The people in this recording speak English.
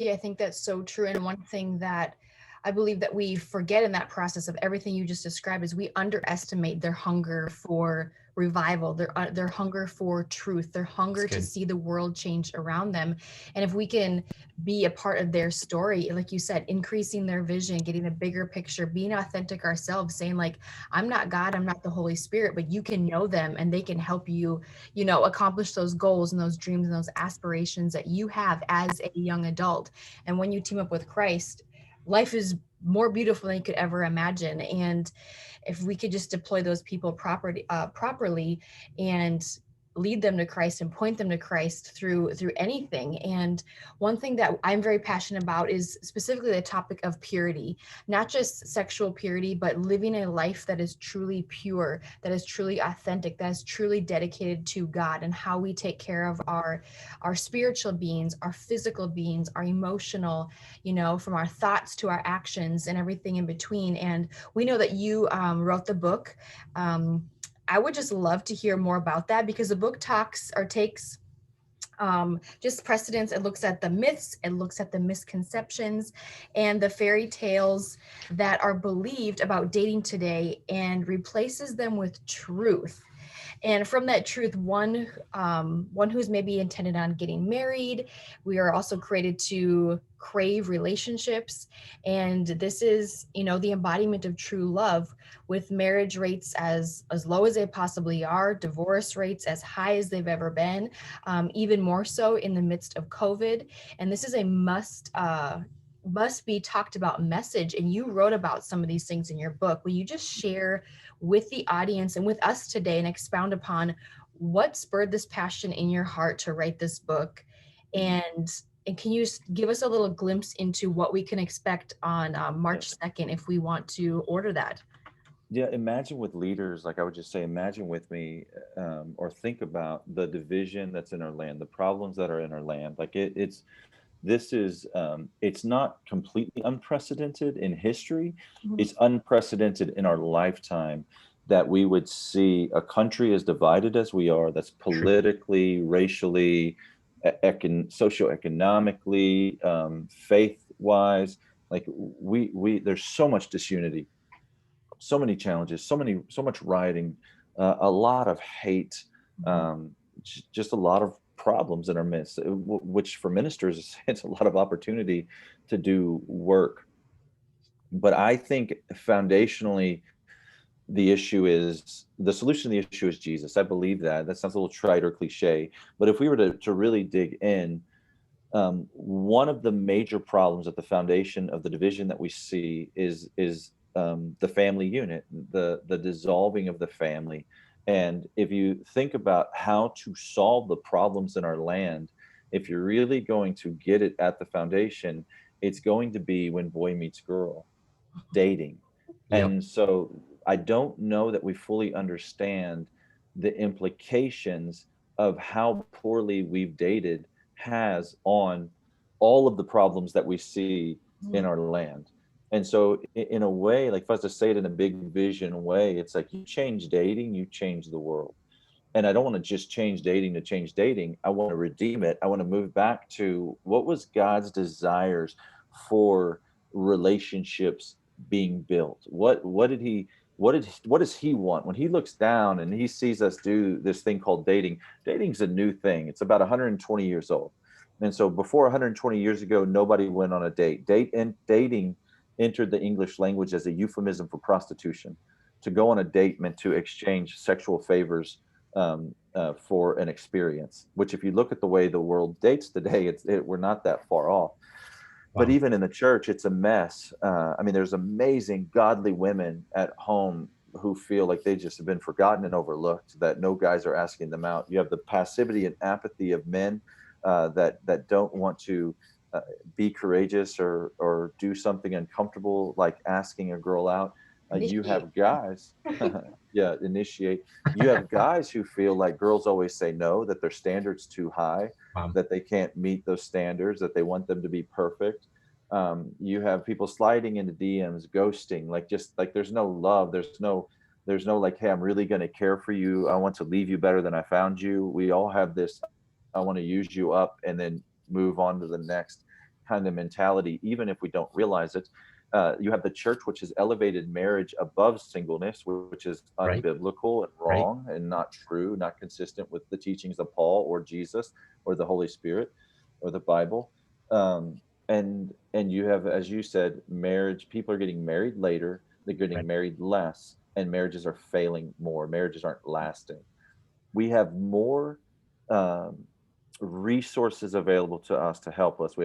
Yeah, I think that's so true. And one thing that I believe that we forget in that process of everything you just described is we underestimate their hunger for revival, their hunger for truth, their It's hunger to good. see the world change around them. And if we can be a part of their story, like you said, increasing their vision, getting a bigger picture, being authentic ourselves, saying like, I'm not God, I'm not the Holy Spirit, but you can know them and they can help you, accomplish those goals and those dreams and those aspirations that you have as a young adult. And when you team up with Christ, life is more beautiful than you could ever imagine. And if we could just deploy those people properly and lead them to Christ and point them to Christ through anything. And one thing that I'm very passionate about is specifically the topic of purity, not just sexual purity, but living a life that is truly pure, that is truly authentic, that is truly dedicated to God, and how we take care of our spiritual beings, our physical beings, our emotional, from our thoughts to our actions and everything in between. And we know that you wrote the book. I would just love to hear more about that, because the book talks or takes just precedence. It looks at the myths, it looks at the misconceptions and the fairy tales that are believed about dating today and replaces them with truth. And from that truth, one who's maybe intended on getting married. We are also created to crave relationships, and this is, the embodiment of true love, with marriage rates as low as they possibly are, divorce rates as high as they've ever been, even more so in the midst of COVID. And this is a must be talked about message. And you wrote about some of these things in your book. Will you just share with the audience and with us today and expound upon what spurred this passion in your heart to write this book? And can you give us a little glimpse into what we can expect on Yeah. March 2nd if we want to order that? Yeah, imagine with leaders, like I would just say, imagine with me, or think about the division that's in our land, the problems that are in our land. Like this is, it's not completely unprecedented in history. Mhm. It's unprecedented in our lifetime that we would see a country as divided as we are, that's True. politically, racially, socioeconomically, faith-wise. Like there's so much disunity, so many challenges, so much rioting, a lot of hate, Mhm. um, just a lot of problems in our midst, which for ministers it's a lot of opportunity to do work. But I think foundationally, the solution to the issue is Jesus. I believe that. That sounds a little trite or cliche, but if we were to really dig in, one of the major problems at the foundation of the division that we see is the family unit, the dissolving of the family. And if you think about how to solve the problems in our land, if you're really going to get it at the foundation, it's going to be when boy meets girl, dating. Yep. And so I don't know that we fully understand the implications of how poorly we've dated has on all of the problems that we see in Mhm. our land. And so, in a way, like if I was to say it in a big vision way, it's like you change dating, you change the world. And I don't want to just change dating to change dating. I want to redeem it. I want to move back to what was God's desires for relationships being built. What does he want when he looks down and he sees us do this thing called dating? Dating's a new thing. It's about 120 years old. And so before 120 years ago, nobody went on a date. Dating entered the English language as a euphemism for prostitution. To go on a date meant to exchange sexual favors, for an experience. Which, if you look at the way the world dates today, we're not that far off. But Wow. even in the church, it's a mess. I mean, there's amazing, godly women at home who feel like they just have been forgotten and overlooked. That no guys are asking them out. You have the passivity and apathy of men that don't want to uh, be courageous or do something uncomfortable, like asking a girl out. You Initiate. have guys, yeah, initiate. You have guys who feel like girls always say no, that their standards too high, Wow. that they can't meet those standards, that they want them to be perfect. You have people sliding into DMs, ghosting, like just like there's no love, there's no like, hey, I'm really going to care for you. I want to leave you better than I found you. We all have this, I want to use you up and then move on to the next kind kind of mentality, even if we don't realize it. You have the church, which has elevated marriage above singleness, which is Right. unbiblical and Right. wrong and not true, not consistent with the teachings of Paul or Jesus or the Holy Spirit or the Bible. And you have, as you said, marriage. People are getting married later. They're Right. getting married less, and marriages are failing more. Marriages aren't lasting. We have more um, resources available to us to help us. We